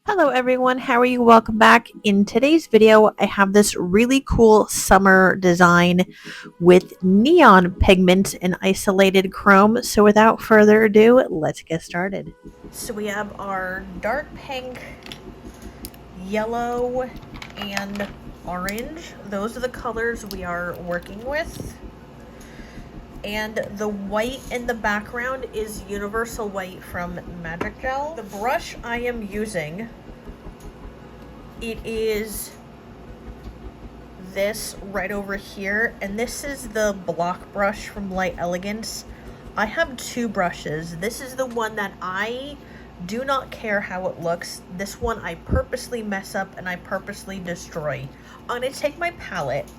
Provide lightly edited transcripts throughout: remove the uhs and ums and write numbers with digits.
Hello everyone, how are you? Welcome back. In today's video, I have this really cool summer design with neon pigments and isolated chrome. So without further ado, let's get started. So we have our dark pink, yellow, and orange. Those are the colors we are working with. And the white in the background is Universal White from Magic Gel. The brush I am using, it is this right over here, and this is the block brush from Elegance. I have two brushes. This is the one that I do not care how it looks. This one I purposely mess up and I purposely destroy. I'm going to take my palette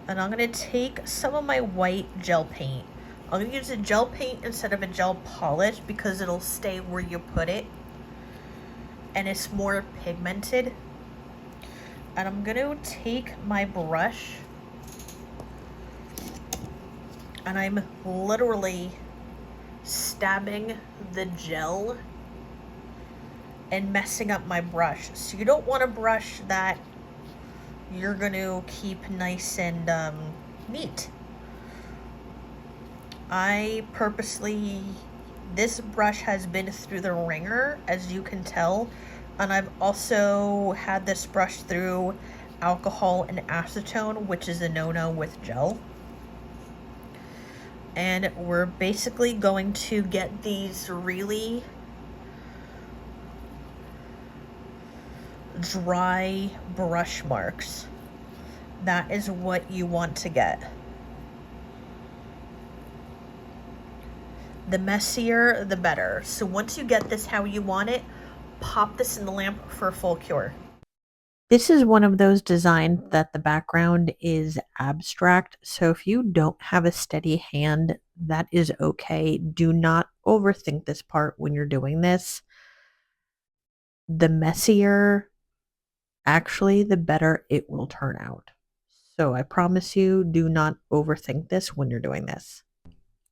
and I'm going to take some of my white gel paint. I'm going to use a gel paint instead of a gel polish because it'll stay where you put it and it's more pigmented. And I'm going to take my brush and I'm literally stabbing the gel and messing up my brush. So you don't want a brush that you're going to keep nice and neat. I purposely, this brush has been through the ringer, as you can tell, and I've also had this brush through alcohol and acetone, which is a no-no with gel. And we're basically going to get these really dry brush marks. That is what you want to get. The messier, the better. So once you get this how you want it, pop this in the lamp for a full cure. This is one of those designs that the background is abstract. So if you don't have a steady hand, that is okay. Do not overthink this part when you're doing this. The messier, actually, the better it will turn out. So I promise you, do not overthink this when you're doing this.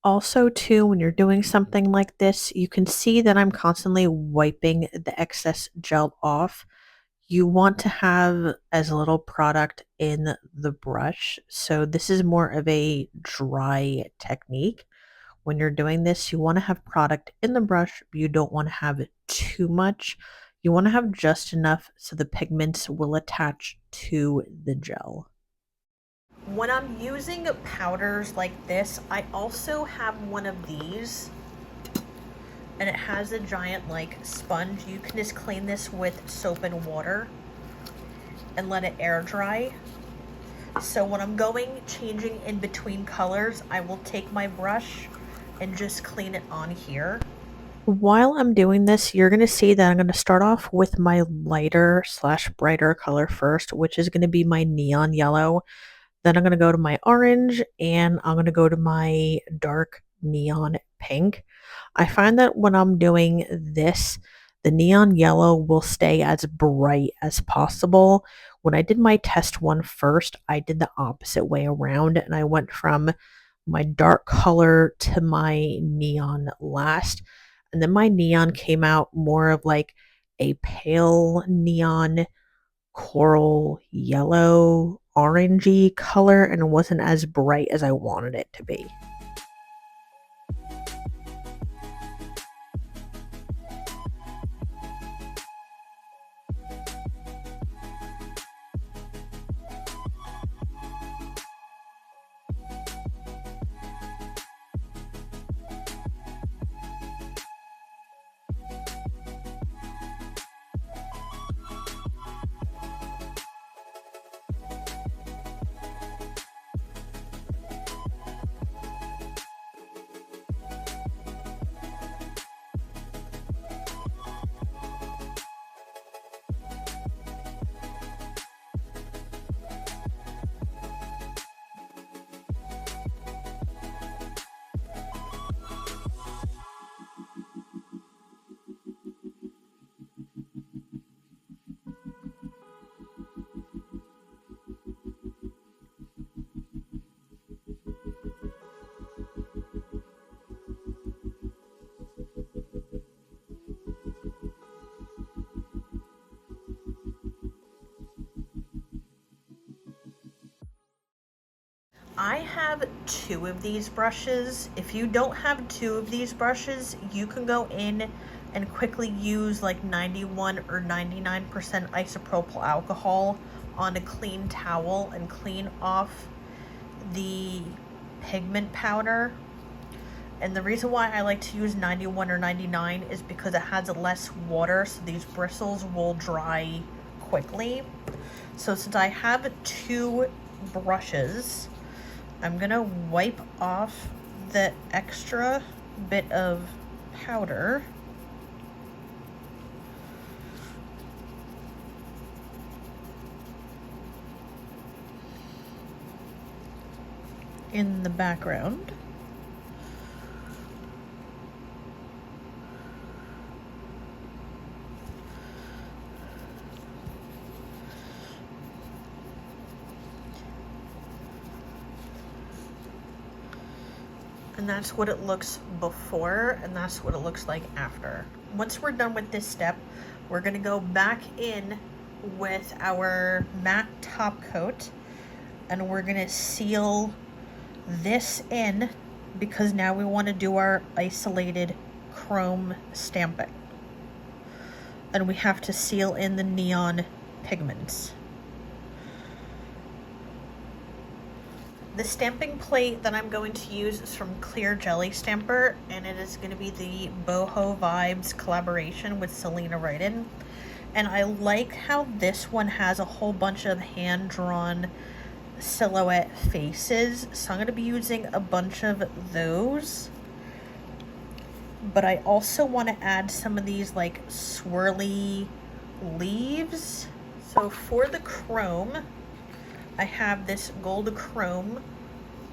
Also, too, when you're doing something like this, you can see that I'm constantly wiping the excess gel off. You want to have as little product in the brush. So this is more of a dry technique. When you're doing this, you want to have product in the brush, but you don't want to have too much. You want to have just enough so the pigments will attach to the gel. When I'm using powders like this, I also have one of these, and it has a giant sponge. You can just clean this with soap and water and let it air dry. So when I'm changing in between colors, I will take my brush and just clean it on here. While I'm doing this, you're going to see that I'm going to start off with my lighter / brighter color first, which is going to be my neon yellow. Then I'm going to go to my orange, and I'm going to go to my dark neon pink. I find that when I'm doing this, the neon yellow will stay as bright as possible. When I did my test one first, I did the opposite way around, and I went from my dark color to my neon last. And then my neon came out more of like a pale neon coral yellow orangey color, and it wasn't as bright as I wanted it to be. I have 2 of these brushes. If you don't have 2 of these brushes, you can go in and quickly use like 91 or 99% isopropyl alcohol on a clean towel and clean off the pigment powder. And the reason why I like to use 91 or 99 is because it has less water, so these bristles will dry quickly. So since I have 2 brushes, I'm gonna wipe off the extra bit of powder. In the background. And that's what it looks before, and that's what it looks like after. Once we're done with this step, we're gonna go back in with our matte top coat, and we're gonna seal this in because now we want to do our isolated chrome stamping. And we have to seal in the neon pigments. The stamping plate that I'm going to use is from Clear Jelly Stamper, and it is going to be the BoHo Vibes collaboration with Celina Ryden. And I like how this one has a whole bunch of hand-drawn silhouette faces, so I'm going to be using a bunch of those. But I also want to add some of these like swirly leaves. So for the chrome, I have this gold chrome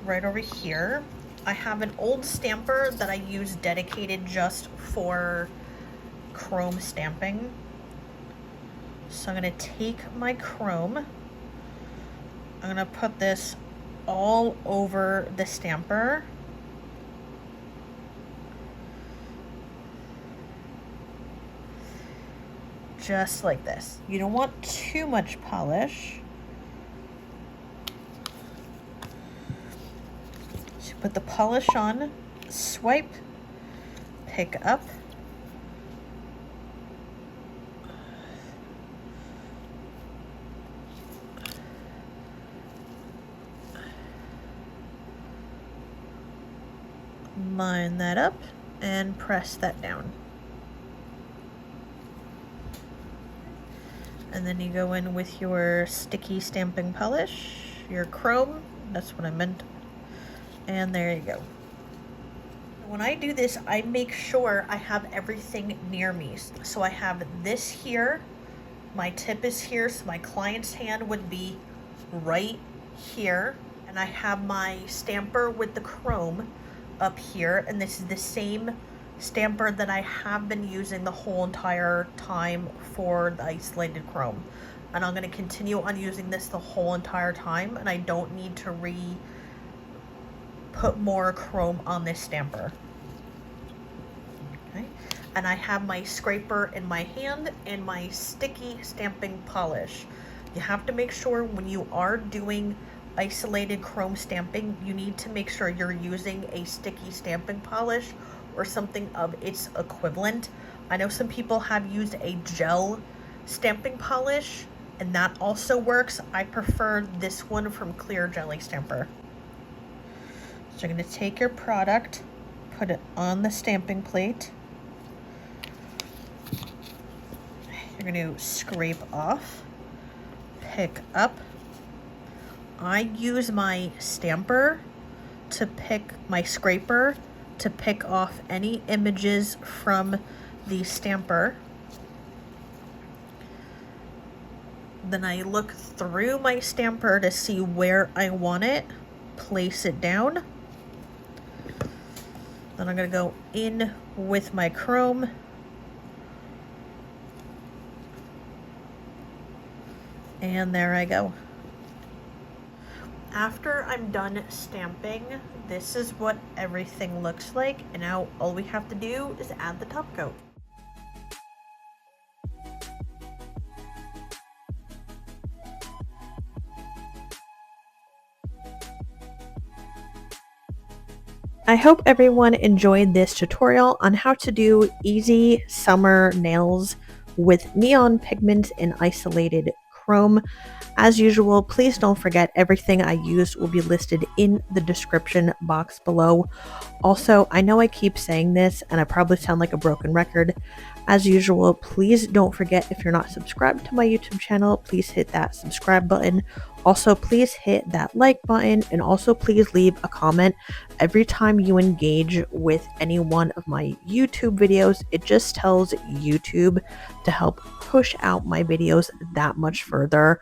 right over here. I have an old stamper that I use dedicated just for chrome stamping. So I'm going to take my chrome, I'm going to put this all over the stamper. Just like this. You don't want too much polish. So put the polish on, swipe, pick up. Line that up and press that down. And then you go in with your sticky stamping polish, your chrome, that's what I meant. And there you go. When I do this, I make sure I have everything near me. So I have this here, my tip is here, so my client's hand would be right here. And I have my stamper with the chrome up here, and this is the same stamper that I have been using the whole entire time for the isolated chrome. And I'm going to continue on using this the whole entire time, and I don't need to put more chrome on this stamper. Okay, and I have my scraper in my hand and my sticky stamping polish. You have to make sure when you are doing isolated chrome stamping, you need to make sure you're using a sticky stamping polish or something of its equivalent. I know some people have used a gel stamping polish, and that also works. I prefer this one from Clear Jelly Stamper. So you're going to take your product, put it on the stamping plate. You're going to scrape off, pick up. I use my stamper to pick my scraper to pick off any images from the stamper. Then I look through my stamper to see where I want it, place it down. Then I'm going to go in with my chrome. And there I go. After I'm done stamping, this is what everything looks like, and now all we have to do is add the top coat. I hope everyone enjoyed this tutorial on how to do easy summer nails with neon pigment and isolated chrome. As usual, please don't forget everything I used will be listed in the description box below. Also, I know I keep saying this and I probably sound like a broken record. As usual, please don't forget, if you're not subscribed to my YouTube channel, please hit that subscribe button. Also, please hit that like button, and also please leave a comment every time you engage with any one of my YouTube videos. It just tells YouTube to help push out my videos that much further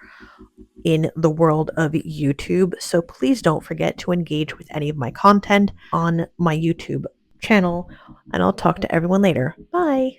in the world of YouTube. So please don't forget to engage with any of my content on my YouTube channel, and I'll talk to everyone later. Bye.